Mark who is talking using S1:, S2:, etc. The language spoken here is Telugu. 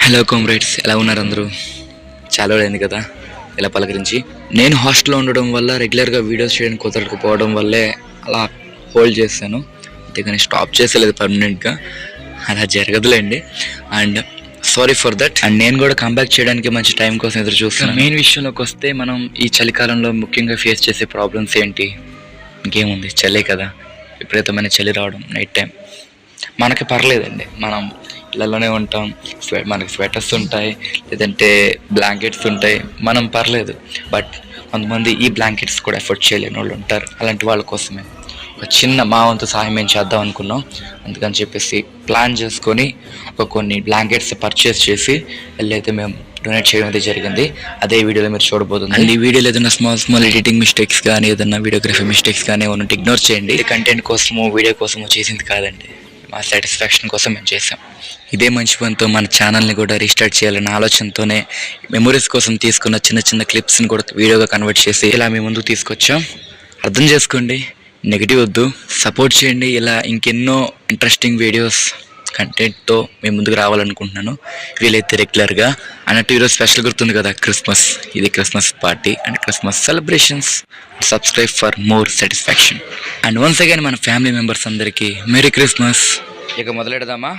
S1: హలో కామ్రేడ్స్, ఎలా ఉన్నారు అందరూ? చాలా రోజులైంది కదా ఇలా పలకరించి. నేను హాస్టల్లో ఉండడం వల్ల రెగ్యులర్గా వీడియోస్ చేయడానికి కుదరకపోవడం వల్లే అలా హోల్డ్ చేశాను, అంతేగాని స్టాప్ చేసేలేదు పర్మనెంట్గా. అలా జరగదులేండి. And sorry for that. And నేను కూడా కంబ్యాక్ చేయడానికి మంచి టైం కోసం ఎదురు చూస్తున్నాను. మెయిన్ విషయంలోకి వస్తే, మనం ఈ చలికాలంలో ముఖ్యంగా ఫేస్ చేసే ప్రాబ్లమ్స్ ఏంటి? ఇంకేముంది, చలే కదా. విపరీతమైన చలి రావడం నైట్ టైం. మనకి పర్లేదండి, మనం ఇళ్ళలోనే ఉంటాం, మనకి స్వెటర్స్ ఉంటాయి, లేదంటే బ్లాంకెట్స్ ఉంటాయి, మనం పర్లేదు. బట్ కొంతమంది ఈ బ్లాంకెట్స్ కూడా ఎఫోర్డ్ చేయలేని వాళ్ళు ఉంటారు. అలాంటి వాళ్ళ కోసమే ఒక చిన్న మా వంతు సహాయం మేము చేద్దాం అనుకున్నాం. అందుకని చెప్పేసి ప్లాన్ చేసుకొని కొన్ని బ్లాంకెట్స్ పర్చేస్ చేసి వెళ్ళైతే మేము డొనేట్ చేయడం అయితే జరిగింది. అదే వీడియోలో మీరు చూడబోతుంది. అండ్ ఈ వీడియోలో ఏదైనా స్మాల్ ఎడిటింగ్ మిస్టేక్స్ కానీ, ఏదైనా వీడియోగ్రఫీ మిస్టేక్స్ కానీ ఏమైనా ఇగ్నోర్ చేయండి. ఇది కంటెంట్ కోసమో వీడియో కోసమో చేసింది కాదండి, మా సాటిస్ఫాక్షన్ కోసం మేము చేసాం. ఇదే మంచి పనితో మన ఛానల్ని కూడా రీస్టార్ట్ చేయాలనే ఆలోచనతోనే మెమొరీస్ కోసం తీసుకున్న చిన్న క్లిప్స్ని కూడా వీడియోగా కన్వర్ట్ చేసి ఇలా మీ ముందుకు తీసుకొచ్చాం. అర్థం చేసుకోండి, నెగిటివ్ వద్దు, సపోర్ట్ చేయండి. ఇలా ఇంకెన్నో ఇంట్రెస్టింగ్ వీడియోస్ కంటెంట్తో మేము ముందుకు రావాలనుకుంటున్నాను, వీలైతే రెగ్యులర్గా. అన్నట్టు ఈరోజు స్పెషల్ గుర్తుంది కదా, క్రిస్మస్. ఇది Christmas party and Christmas celebrations. Subscribe for more satisfaction. And once again మన ఫ్యామిలీ మెంబర్స్ అందరికీ మెరీ క్రిస్మస్. ఇక మొదలెడదామా?